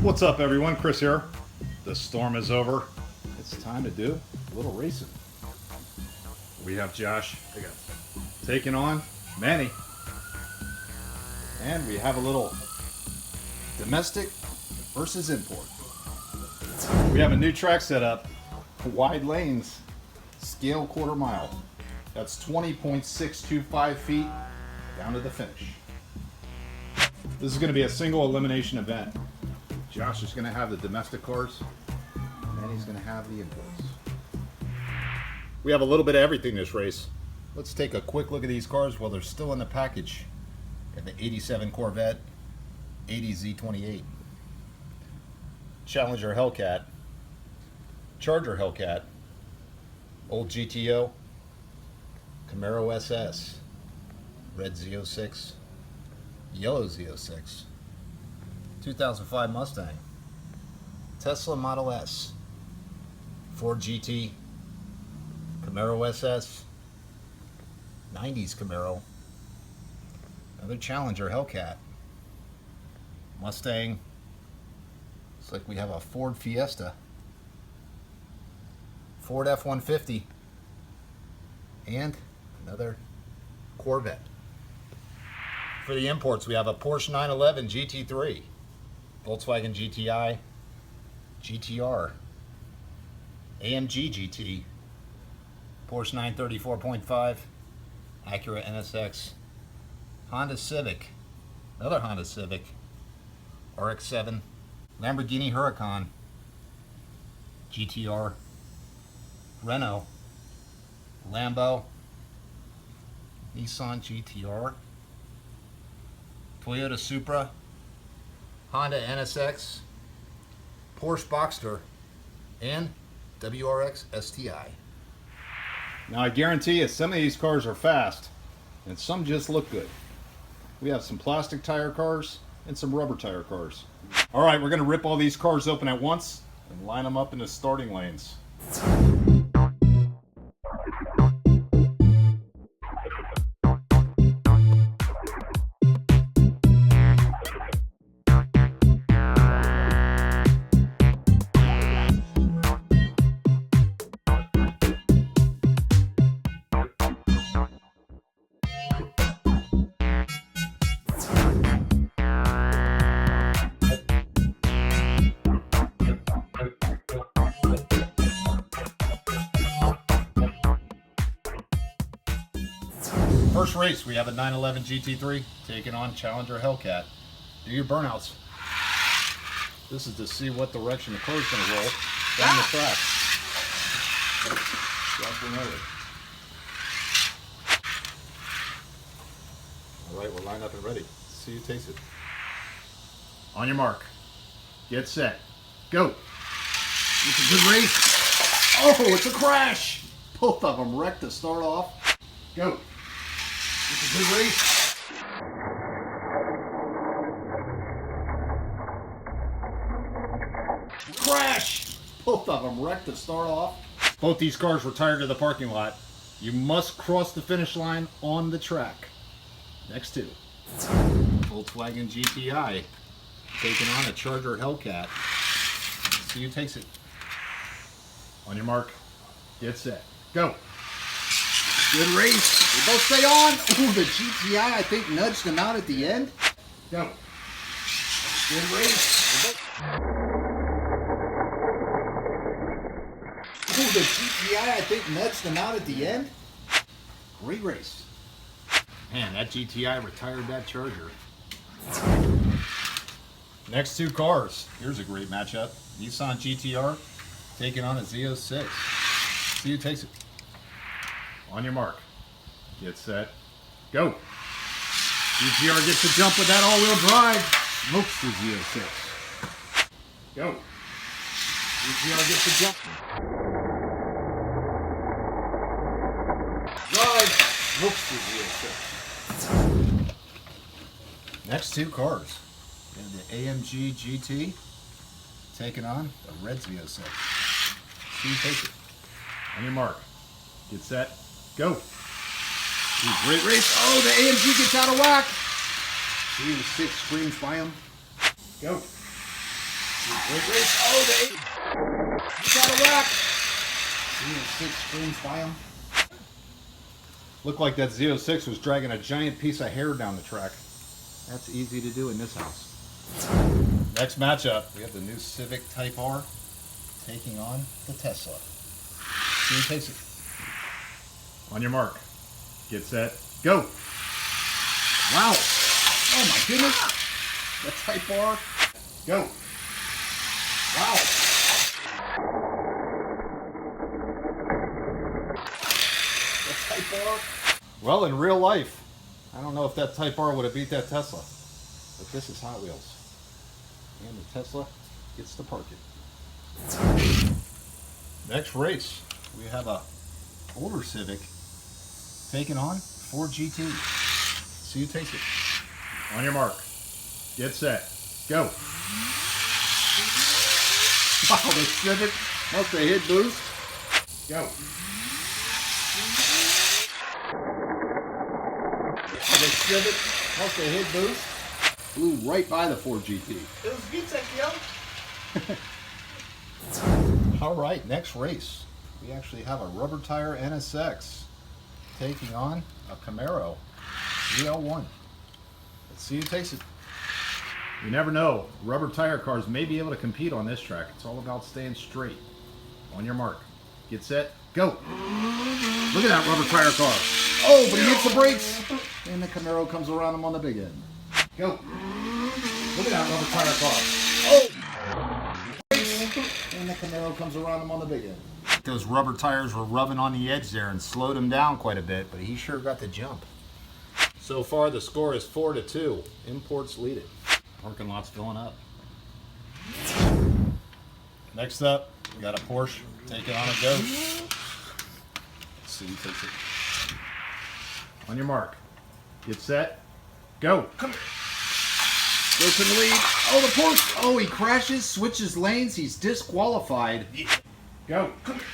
What's up, everyone? Chris here. The storm is over. It's time to do a little racing. We have Josh taking on Manny. And we have a little domestic versus import. We have a new track set up. Wide lanes, scale quarter mile. That's 20.625 feet down to the finish. This is going to be a single elimination event. Josh is going to have the domestic cars, and he's going to have the imports. We have a little bit of everything this race. Let's take a quick look at these cars while they're still in the package. We have the 87 Corvette, 80 Z28, Challenger Hellcat, Charger Hellcat, old GTO, Camaro SS, red Z06, yellow Z06, 2005 Mustang, Tesla Model S, Ford GT, Camaro SS, 90s Camaro, another Challenger Hellcat, Mustang. Looks like we have a Ford Fiesta, Ford F-150, and another Corvette. For the imports, we have a Porsche 911 GT3, Volkswagen GTI, GTR, AMG GT, Porsche 934.5, Acura NSX, Honda Civic, another Honda Civic, RX-7, Lamborghini Huracan, GTR, Renault, Lambo, Nissan GTR, Toyota Supra, Honda NSX, Porsche Boxster, and WRX STI. Now I guarantee you some of these cars are fast and some just look good. We have some plastic tire cars and some rubber tire cars. Alright, we're going to rip all these cars open at once and line them up in the starting lanes. First race, we have a 911 GT3 taking on Challenger Hellcat. Do your burnouts. This is to see what direction the car's going to roll down the track. Alright, we're lined up and ready. Let's see who takes it. On your mark. Get set. Go. It's a good race. Oh, it's a crash. Both of them wrecked to start off. Go. It's a good race. Crash! Both of them wrecked to start off. Both these cars retired to the parking lot. You must cross the finish line on the track. Next two. Volkswagen GTI taking on a Charger Hellcat. Let's see who takes it. On your mark. Get set. Go. Good race. They both stay on. Ooh, the GTI, I think, nudged them out at the end. Go. Good race. Ooh, the GTI, I think, nudged them out at the end. Great race. Man, that GTI retired that Charger. Next two cars. Here's a great matchup. Nissan GTR taking on a Z06. See who takes it. On your mark. Get set. Go. GTR gets the jump with that all-wheel drive. Smokes the Z06. Go. GTR gets the jump. Drive. Smokes the Z06. Next two cars. We have the AMG GT taking on the red Z06. See who takes it. On your mark. Get set. Go. Ooh, great race. Oh, the AMG gets out of whack. Z06 screams by him. Go. Great race. Oh, the 8. He's out of whack. 6 screams by him. Looked like that Z06 was dragging a giant piece of hair down the track. That's easy to do in this house. Next matchup, we have the new Civic Type R taking on the Tesla. See who takes it. On your mark. Get set. Go. Wow. Oh my goodness. The Type R. Go. Wow. The Type R. Well, in real life, I don't know if that Type R would have beat that Tesla. But this is Hot Wheels. And the Tesla gets to park it. Next race, we have a older Civic taking on Ford GT. See who takes it. On your mark. Get set. Go. Wow, the Civic must have hit boost. Go. The Civic must have hit boost. Flew right by the Ford GT. It was good, yo. All right, next race. We actually have a rubber tire NSX taking on a Camaro GL1. Let's see who takes it. You never know. Rubber tire cars may be able to compete on this track. It's all about staying straight. On your mark. Get set. Go. Look at that rubber tire car. Oh, but he hits the brakes. And the Camaro comes around him on the big end. Go. Look at that rubber tire car. Oh! And the Camaro comes around him on the big end. Those rubber tires were rubbing on the edge there and slowed him down quite a bit, but he sure got the jump. So far, the score is 4-2. Imports lead it. Parking lot's filling up. Next up, we got a Porsche taking on a Ghost. Let's see who takes it. On your mark. Get set. Go. Come here. Goes in the lead. Oh, the Porsche. Oh, he crashes, switches lanes. He's disqualified. Go. Come here.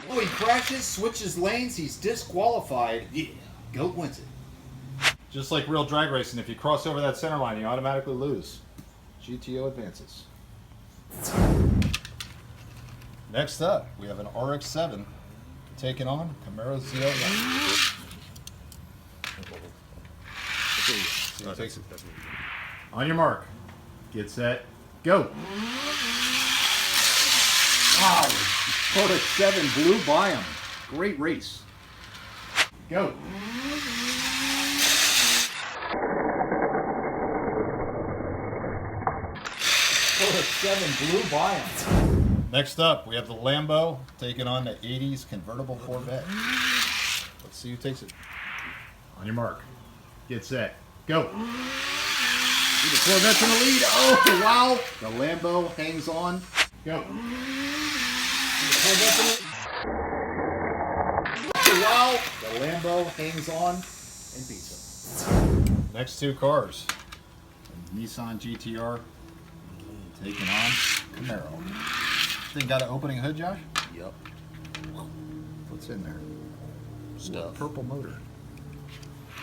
Oh, he crashes, switches lanes. He's disqualified. Yeah. Goat wins it. Just like real drag racing, if you cross over that center line, you automatically lose. GTO advances. Next up, we have an RX-7 taking on Camaro ZL1. See who takes it. On your mark. Get set. Go. Wow, RX-7 blew by him. Great race. Go. RX-7 blew by him. Next up, we have the Lambo taking on the 80s convertible Corvette. Let's see who takes it. On your mark. Get set. Go. See the Corvette's in the lead. Oh, wow. The Lambo hangs on. Go. See the Corvette's in the lead. Oh, wow. The Lambo hangs on and beats him. Next two cars. A Nissan GTR taking on Camaro. Thing got an opening hood, Josh? Yep. What's in there? Stuff. Ooh, a purple motor.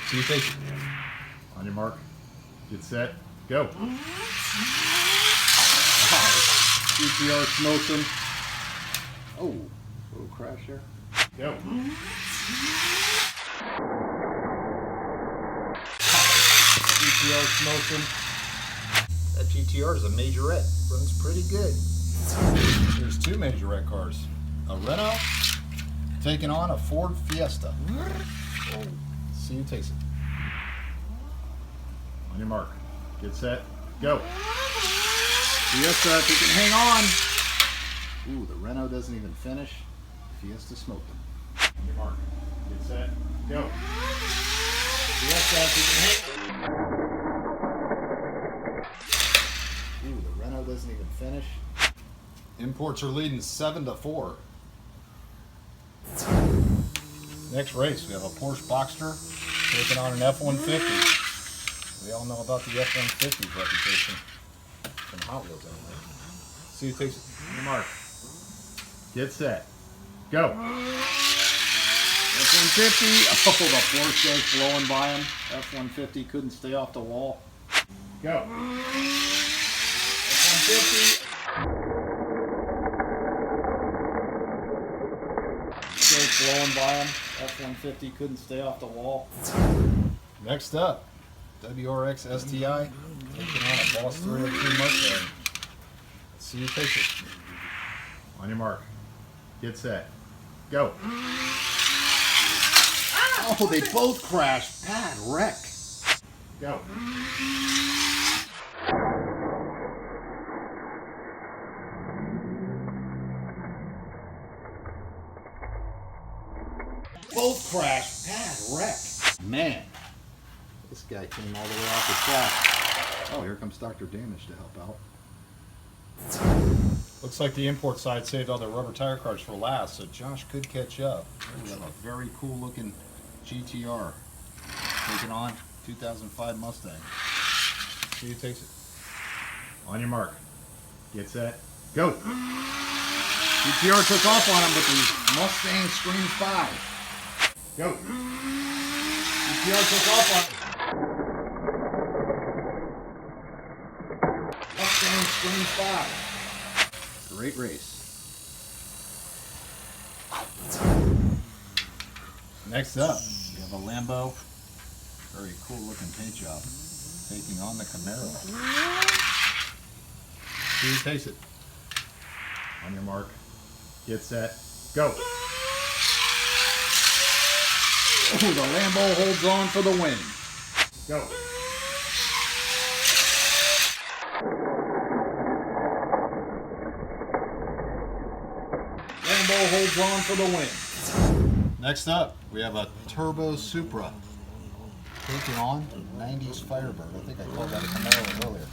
See you take it. On your mark. Get set. Go. GTR smokes him. Oh, little crash there. Go. GTR smokes him. That GTR is a majorette. Runs pretty good. There's two majorette cars. A Renault taking on a Ford Fiesta. Oh, see who takes it. On your mark. Get set. Go. Fiesta, if he can hang on. Ooh, the Renault doesn't even finish. Fiesta smoked him. On your mark. Get set. Go. Fiesta, if he can hang on. Ooh, the Renault doesn't even finish. Imports are leading 7-4. Next race, we have a Porsche Boxster taking on an F-150. We all know about the F-150's reputation from Hot Wheels anyway. See who takes it. On your mark. Get set. Go. F-150. Oh, the force goes blowing by him. F-150 couldn't stay off the wall. Go. F-150. Goes blowing by him. F-150 couldn't stay off the wall. Next up, WRX STI taking on a Boss 302 Mustang. Let's see who takes it. On your mark. Get set. Go. Oh, they both crashed. Bad wreck. Go. Both crashed. Bad wreck. Man, this guy came all the way off the track. Oh, here comes Dr. Damage to help out. Looks like the import side saved all their rubber tire cars for last, so Josh could catch up. We have a very cool looking GTR taking on 2005 Mustang. See who takes it. On your mark. Get set. Go. GTR took off on him, but the Mustang screamed 5. Go. GTR took off on him. Mustang screamed 5. Great race. Next up, we have a Lambo. Very cool looking paint job. Taking on the Camaro. See who takes it. On your mark. Get set. Go. Oh, the Lambo holds on for the win. Go. Lambo holds on for the win. Next up, we have a Turbo Supra. Taking on the 90s Firebird. I think I called that a Camaro earlier.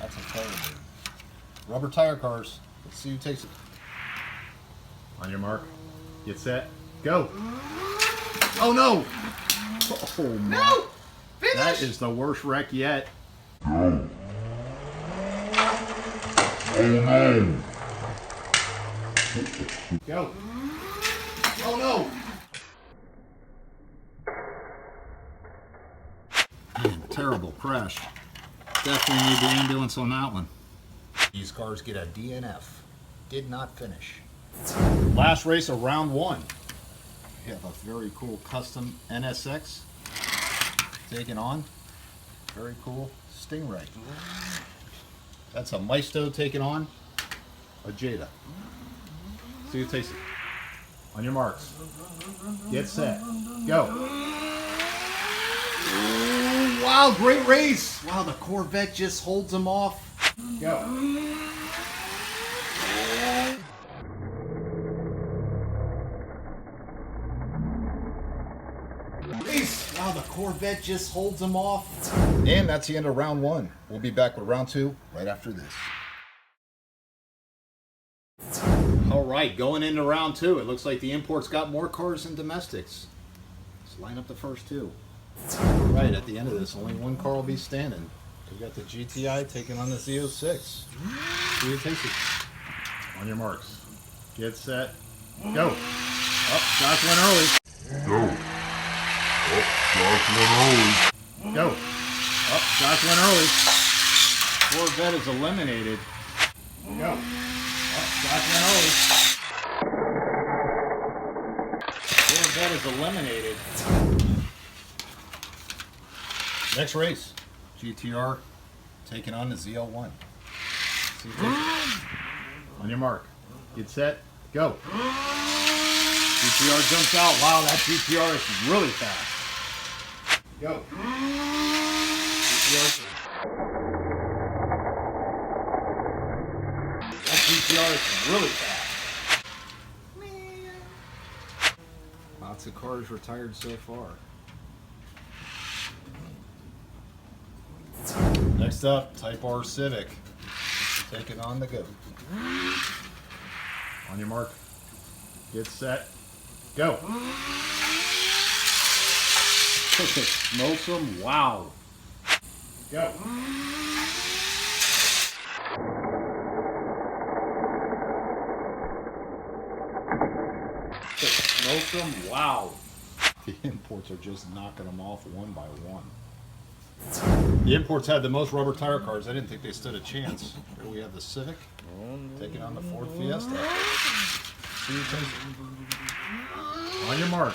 That's a Firebird. Rubber tire cars. Let's see who takes it. On your mark. Get set. Go. Oh no! Oh man. No! Finish! That is the worst wreck yet. Oh no! Go. Oh no! Man, terrible crash. Definitely need the ambulance on that one. These cars get a DNF. Did not finish. Last race of round 1. We have a very cool custom NSX taking on very cool Stingray. That's a Maisto taking on a Jada. See who takes it. On your marks. Get set. Go. Ooh, wow, great race! Wow, the Corvette just holds him off. Go. Wow, the Corvette just holds him off. And that's the end of round 1. We'll be back with round 2 right after this. All right, going into round 2, it looks like the imports got more cars than domestics. Let's line up the first 2. All right, at the end of this, only one car will be standing. We got the GTI taking on the Z06. See who takes it. On your marks. Get set. Go. Oh, Josh went early. Go. Oh, Josh went early. Go. Oh, Josh went early. Corvette is eliminated. Go. Oh, Josh went early. Corvette is eliminated. Next race, GTR taking on the ZL1. See who takes it. On your mark. Get set. Go. GTR jumps out. Wow, that GTR is really fast. Go. That GTR is really fast. Lots of cars retired so far. Next up, Type R Civic taking on the GOAT. On your mark. Get set. Go. Smokes them. Wow. Go. awesome. Wow. The imports are just knocking them off one by one. The imports had the most rubber tire cars. I didn't think they stood a chance. Here we have the Civic taking on the Ford Fiesta. See you take it. On your mark.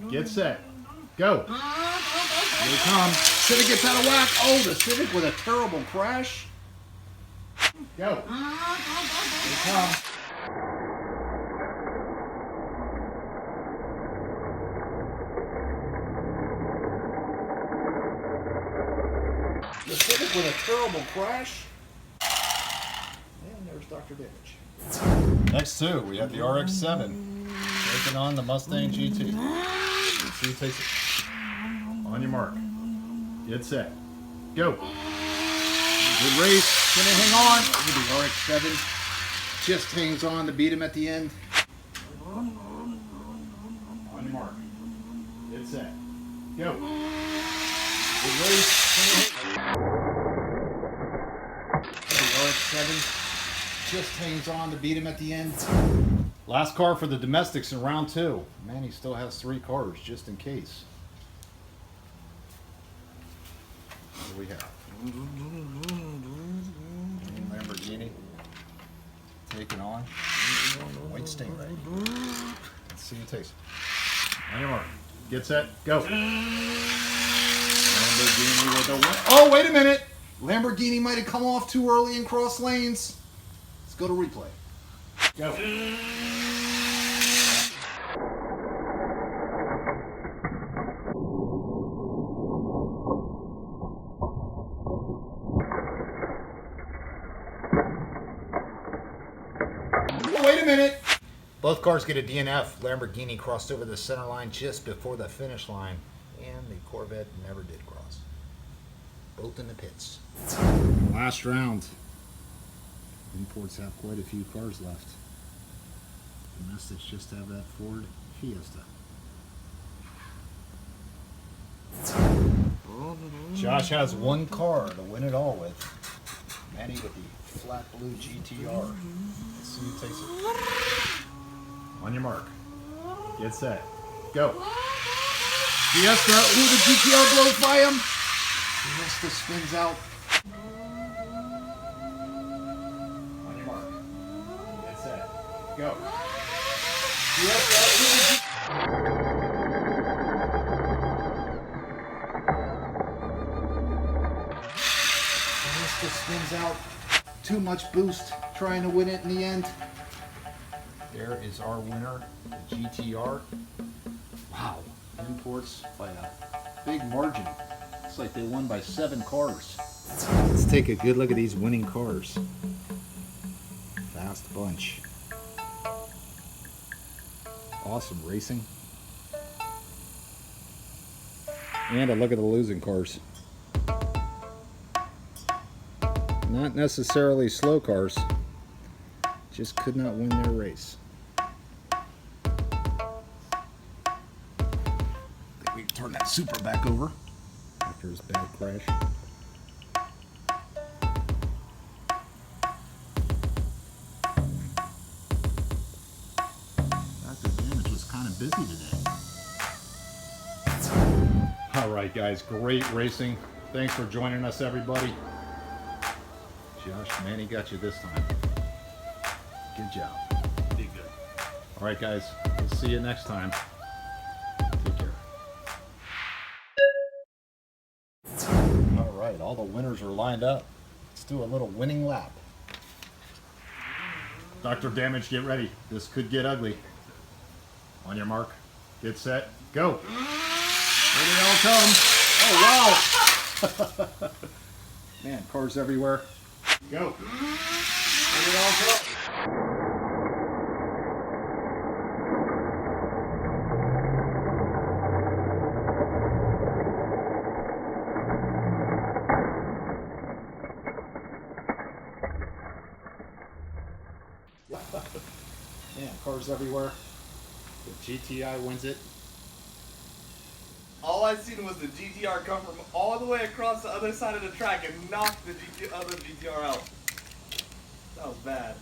Get set. Go. Here they come. Civic gets out of whack. Oh, the Civic with a terrible crash. Go. Here they come. The Civic with a terrible crash. And there's Dr. Damage. Next two, we have the RX-7 taking on the Mustang GT. Let's see who takes it. On your mark. Get set. Go. Good race. Gonna hang on. The RX-7 just hangs on to beat him at the end. On your mark. Get set. Go. Good race. The RX-7 just hangs on to beat him at the end. Last car for the domestics in round two. Man, he still has 3 cars just in case. What do we have? Green Lamborghini taking on White Stingray. Let's see who takes it. On your mark. Get set. Go. Lamborghini with the win. Oh, wait a minute! Lamborghini might have come off too early in cross lanes. Let's go to replay. Go. Wait a minute! Both cars get a DNF. Lamborghini crossed over the center line just before the finish line, and the Corvette never did cross. Both in the pits. Last round. Imports have quite a few cars left. Domestics just have that Ford Fiesta. Josh has 1 car to win it all with. Manny with the flat blue GTR. Let's see who takes it. On your mark. Get set. Go. Fiesta, ooh, the GTR blows by him. Fiesta spins out. On your mark. Get set. Go. Fiesta, Fiesta spins out. Too much boost, trying to win it in the end. There is our winner, the GTR. Wow, imports by a big margin. Looks like they won by 7 cars. Let's take a good look at these winning cars. Fast bunch. Awesome racing. And a look at the losing cars. Not necessarily slow cars, just could not win their race. We can turn that Super back over after his bad crash. Dr. Damage was kind of busy today. All right, guys, great racing. Thanks for joining us, everybody. Josh, Manny got you this time. Good job. Did good. All right, guys. We'll see you next time. Take care. All right, all the winners are lined up. Let's do a little winning lap. Dr. Damage, get ready. This could get ugly. On your mark. Get set. Go. Here they all come. Oh, wow. Man, cars everywhere. Go. Here they all come. Man, cars everywhere. The GTI wins it. All I seen was the GTR come from all the way across the other side of the track and knock the other GTR out. That was bad.